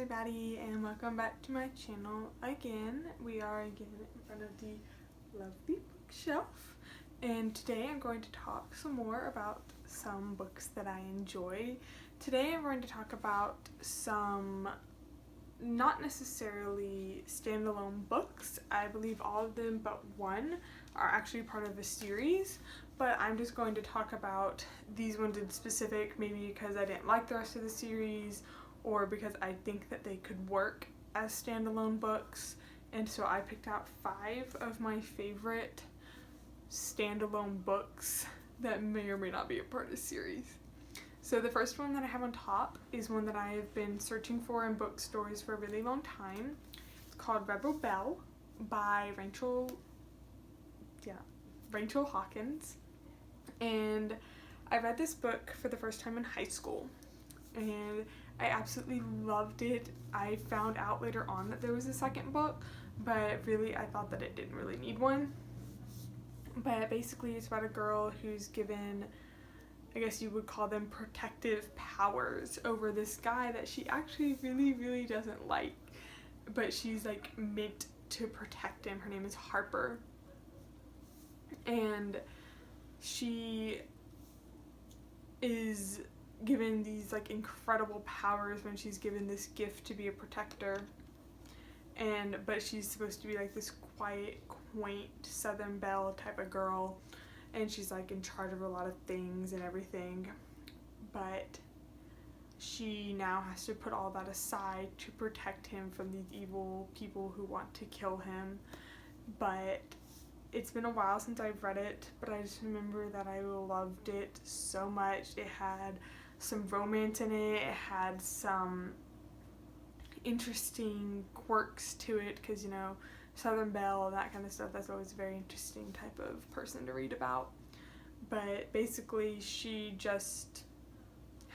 everybody, and welcome back to my channel again. We are again in front of the lovely bookshelf, and today I'm going to talk some more about some books that I enjoy. Today I'm going to talk about some not necessarily standalone books. I believe all of them but one are actually part of a series, but I'm just going to talk about these ones in specific, maybe because I didn't like the rest of the series or because I think that they could work as standalone books. And so I picked out 5 of my favorite standalone books that may or may not be a part of the series. So the first one that I have on top is one that I have been searching for in bookstores for a really long time. It's called Rebel Belle by Rachel Hawkins. And I read this book for the first time in high school, and I absolutely loved it. I found out later on that there was a second book, but really I thought that it didn't really need one. But basically it's about a girl who's given, I guess you would call them, protective powers over this guy that she actually really doesn't like, but she's like meant to protect him. Her name is Harper, and she is given these like incredible powers when she's given this gift to be a protector, but she's supposed to be like this quiet, quaint Southern Belle type of girl, and she's like in charge of a lot of things and everything, but she now has to put all that aside to protect him from these evil people who want to kill him. But it's been a while since I've read it, but I just remember that I loved it so much. It had some romance in it, it had some interesting quirks to it, because, you know, Southern Belle and that kind of stuff, that's always a very interesting type of person to read about. But basically she just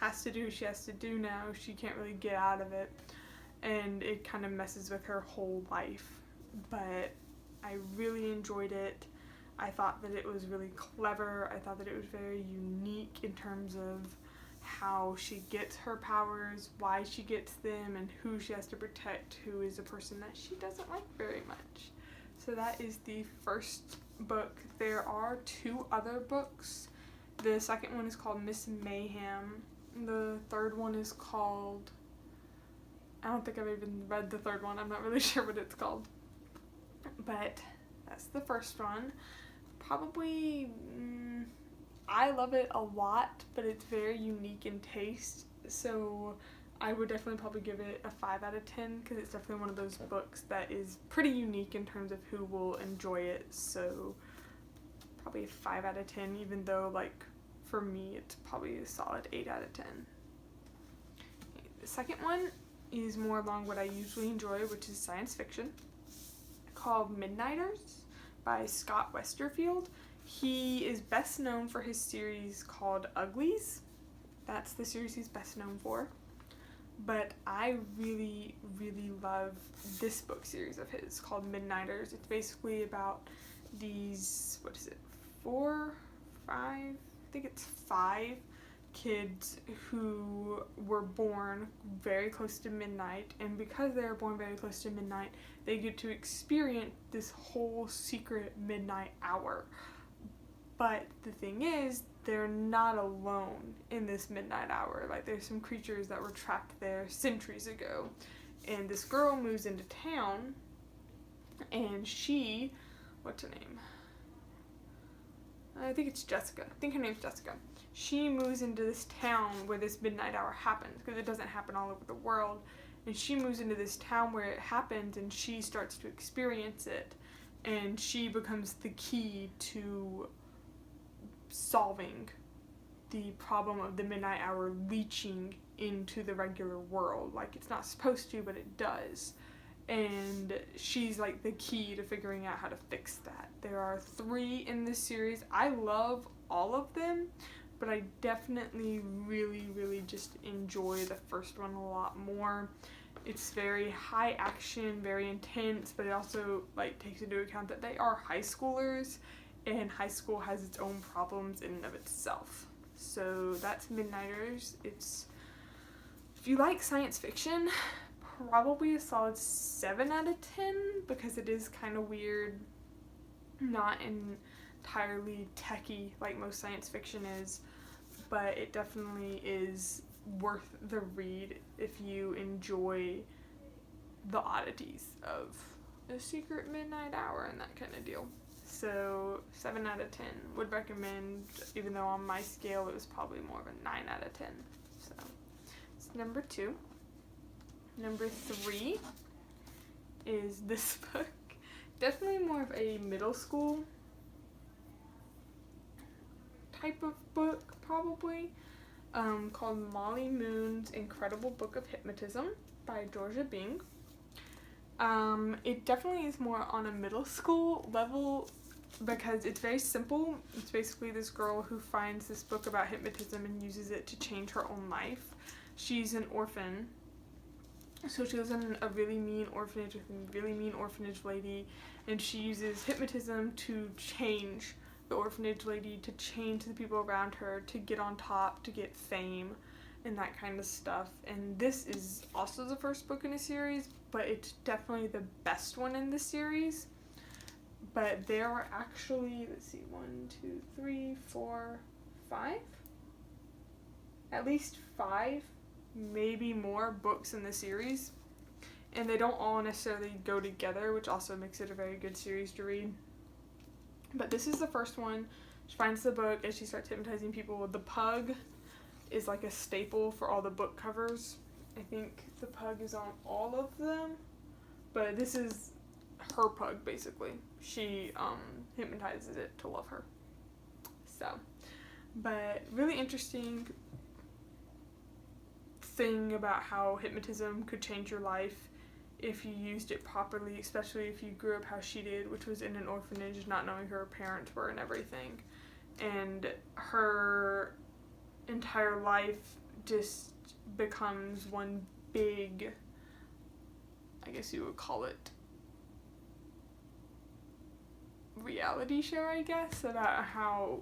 has to do what she has to do now. She can't really get out of it, and it kind of messes with her whole life. But I really enjoyed it. I thought that it was really clever. I thought that it was very unique in terms of how she gets her powers, why she gets them, and who she has to protect, who is a person that she doesn't like very much. So that is the first book. There are 2 other books. The second one is called Miss Mayhem. The third one is called, I don't think I've even read the third one. I'm not really sure what it's called. But that's the first one. Probably, I love it a lot, but it's very unique in taste, so I would definitely probably give it a 5 out of 10, because it's definitely one of those books that is pretty unique in terms of who will enjoy it. So probably a 5 out of 10, even though, like, for me it's probably a solid 8 out of 10. The second one is more along what I usually enjoy, which is science fiction, called Midnighters by Scott Westerfield. He is best known for his series called Uglies. That's the series he's best known for. But I really love this book series of his called Midnighters. It's basically about these, 5 kids who were born very close to midnight, and because they were born very close to midnight, they get to experience this whole secret midnight hour. But the thing is, they're not alone in this midnight hour. Like, there's some creatures that were trapped there centuries ago, and this girl moves into town, and she, what's her name? I think it's Jessica. I think her name's Jessica. She moves into this town where this midnight hour happens, because it doesn't happen all over the world. And she moves into this town where it happens, and she starts to experience it. And she becomes the key to solving the problem of the midnight hour leaching into the regular world. Like, it's not supposed to, but it does. And she's like the key to figuring out how to fix that. There are 3 in this series. I love all of them, but I definitely really just enjoy the first one a lot more. It's very high action, very intense, but it also like takes into account that they are high schoolers, and high school has its own problems in and of itself. So that's Midnighters. If you like science fiction, probably a solid 7 out of 10 because it is kind of weird, not entirely techy like most science fiction is, but it definitely is worth the read if you enjoy the oddities of a secret midnight hour and that kind of deal. So 7 out of 10 would recommend, even though on my scale it was probably more of a 9 out of 10. So it's number 2. Number 3 is this book. Definitely more of a middle school type of book, probably, called Molly Moon's Incredible Book of Hypnotism by Georgia Bing. It definitely is more on a middle school level because it's very simple. It's basically this girl who finds this book about hypnotism and uses it to change her own life. She's an orphan, so she lives in a really mean orphanage with a really mean orphanage lady, and she uses hypnotism to change the orphanage lady, to change the people around her, to get on top, to get fame, and that kind of stuff. And this is also the first book in a series, but it's definitely the best one in the series. But there are actually, let's see, 1, 2, 3, 4, 5? At least 5, maybe more books in the series. And they don't all necessarily go together, which also makes it a very good series to read. But this is the first one. She finds the book and she starts hypnotizing people. The pug is like a staple for all the book covers. I think the pug is on all of them, but this is her pug, basically. She hypnotizes it to love her. So, but really interesting thing about how hypnotism could change your life if you used it properly, especially if you grew up how she did, which was in an orphanage, not knowing who her parents were and everything. And her entire life just becomes one big, I guess you would call it, reality show, I guess, about how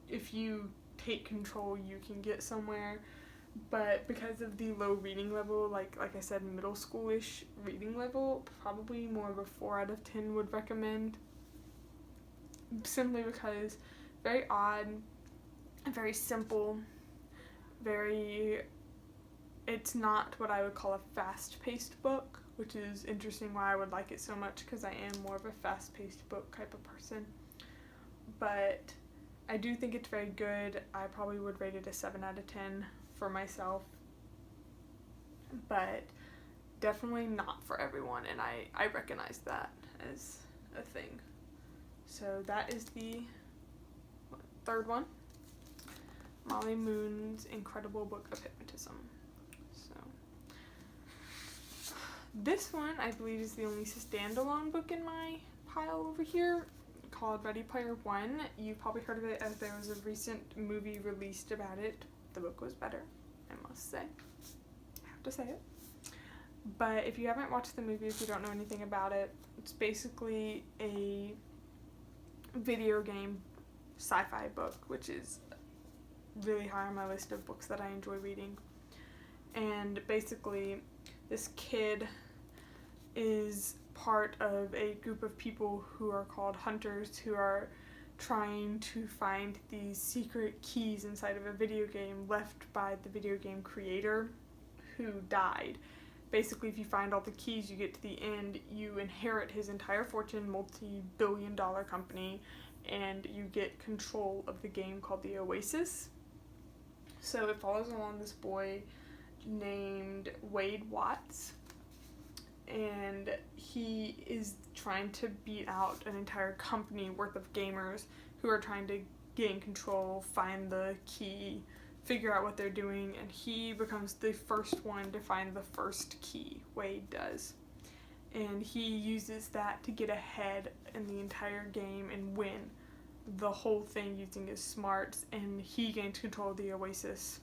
if you take control you can get somewhere. But because of the low reading level, like I said, middle schoolish reading level, probably more of a 4 out of 10 would recommend, simply because very odd, very simple, it's not what I would call a fast-paced book, which is interesting why I would like it so much, because I am more of a fast-paced book type of person. But I do think it's very good. I probably would rate it a 7 out of 10 for myself, but definitely not for everyone, and I recognize that as a thing. So that is the third one, Molly Moon's Incredible Book of Hypnotism. So this one, I believe, is the only standalone book in my pile over here, called Ready Player One. You've probably heard of it as there was a recent movie released about it. The book was better, I must say. I have to say it. But if you haven't watched the movie, if you don't know anything about it, it's basically a video game sci-fi book, which is really high on my list of books that I enjoy reading. And basically, this kid is part of a group of people who are called hunters, who are trying to find these secret keys inside of a video game left by the video game creator who died. Basically, if you find all the keys, you get to the end, you inherit his entire fortune, multi-billion-dollar company, and you get control of the game called the Oasis. So it follows along this boy named Wade Watts, and he is trying to beat out an entire company worth of gamers who are trying to gain control, find the key, figure out what they're doing, and he becomes the first one to find the first key. Wade does. And he uses that to get ahead in the entire game and win the whole thing using his smarts, and he gains control of the Oasis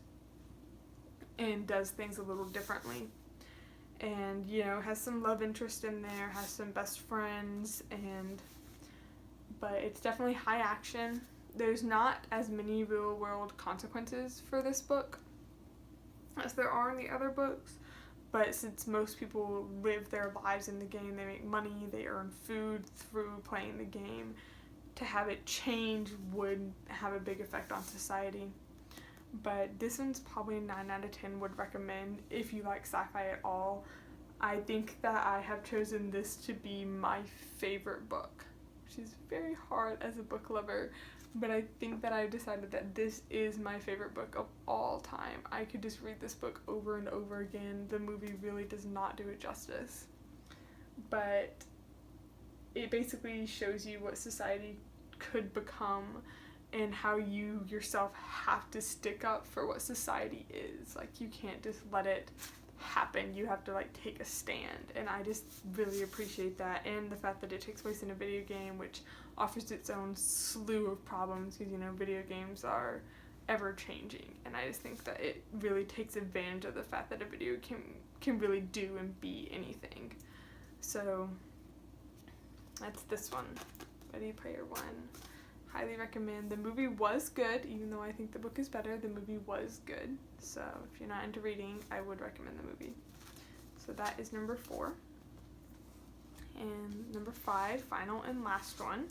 and does things a little differently. And, you know, has some love interest in there, has some best friends, but it's definitely high action. There's not as many real world consequences for this book as there are in the other books, but since most people live their lives in the game, they make money, they earn food through playing the game, to have it change would have a big effect on society. But this one's probably a 9 out of 10 would recommend if you like sci-fi at all. I think that I have chosen this to be my favorite book, which is very hard as a book lover, but I think that I've decided that this is my favorite book of all time. I could just read this book over and over again. The movie really does not do it justice, but it basically shows you what society could become and how you yourself have to stick up for what society is. Like, you can't just let it happen. You have to, like, take a stand, and I just really appreciate that, and the fact that it takes place in a video game, which offers its own slew of problems, because, you know, video games are ever changing, and I just think that it really takes advantage of the fact that a video game can really do and be anything. So that's this one, Ready Player One. Highly recommend. The movie was good, even though I think the book is better. The movie was good, so if you're not into reading, I would recommend the movie. So that is number 4. And number 5, final and last one,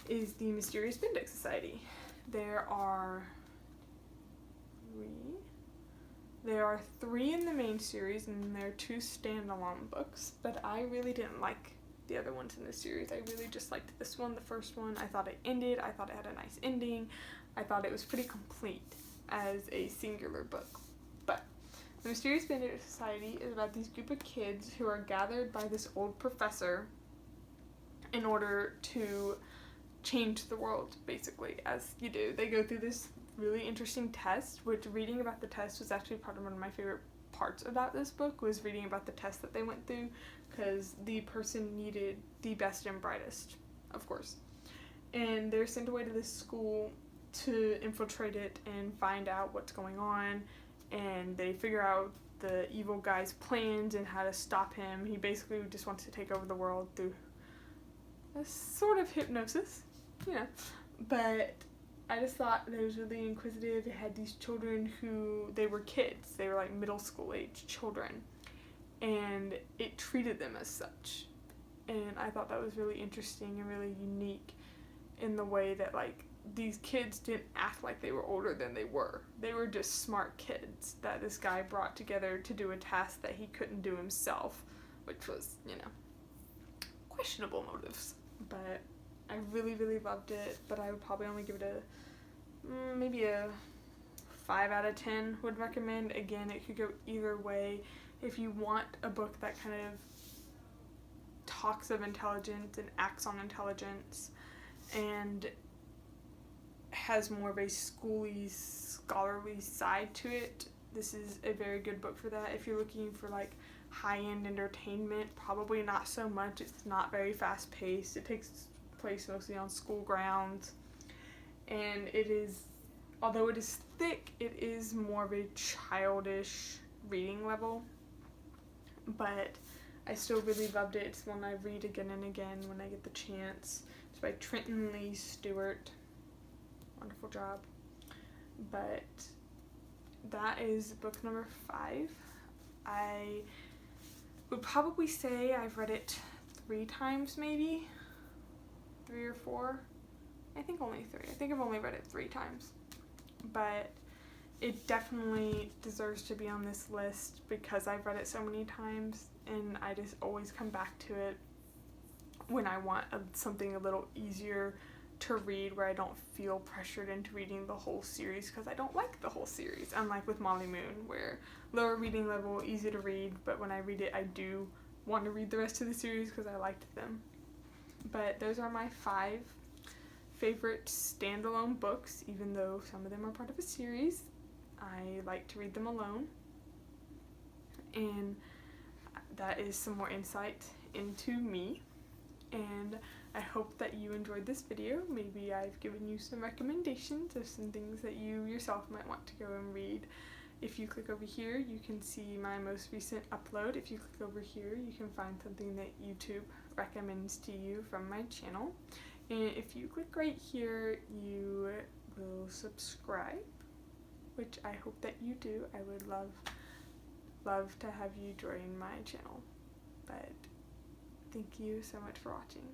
is The Mysterious Bendix Society. There are 3 in the main series, and there are 2 standalone books, but I really didn't like the other ones in the series. I really just liked this one, the first one. I thought it ended. I thought it had a nice ending. I thought it was pretty complete as a singular book. But The Mysterious Bendix Society is about these group of kids who are gathered by this old professor in order to change the world, basically, as you do. They go through this really interesting test, which reading about the test was actually part of one of my favorite parts about this book, was reading about the test that they went through, because the person needed the best and brightest, of course. And they're sent away to this school to infiltrate it and find out what's going on, and they figure out the evil guy's plans and how to stop him. He basically just wants to take over the world through a sort of hypnosis, you know. But I just thought that it was really inquisitive. It had these children who, they were kids. They were like middle school age children. And it treated them as such. And I thought that was really interesting and really unique in the way that, like, these kids didn't act like they were older than they were. They were just smart kids that this guy brought together to do a task that he couldn't do himself, which was, you know, questionable motives. But I really, really loved it, but I would probably only give it maybe a 5 out of 10 would recommend. Again, it could go either way. If you want a book that kind of talks of intelligence and acts on intelligence and has more of a schooly, scholarly side to it, this is a very good book for that. If you're looking for, like, high-end entertainment, probably not so much. It's not very fast-paced. It takes place mostly on school grounds, and it is, although it is thick, it is more of a childish reading level, but I still really loved it. It's one I read again and again when I get the chance. It's by Trenton Lee Stewart. Wonderful job. But that is book number 5. I would probably say I've read it 3 times, maybe 3 or 4. I think only 3. I think I've only read it 3 times, but it definitely deserves to be on this list because I've read it so many times, and I just always come back to it when I want something a little easier to read, where I don't feel pressured into reading the whole series, because I don't like the whole series, unlike with Molly Moon, where lower reading level, easy to read, but when I read it I do want to read the rest of the series because I liked them. But those are my 5 favorite standalone books, even though some of them are part of a series. I like to read them alone, and that is some more insight into me, and I hope that you enjoyed this video. Maybe I've given you some recommendations of some things that you yourself might want to go and read. If you click over here, you can see my most recent upload. If you click over here, you can find something that YouTube recommends to you from my channel. And if you click right here, you will subscribe, which I hope that you do. I would love to have you join my channel. But thank you so much for watching.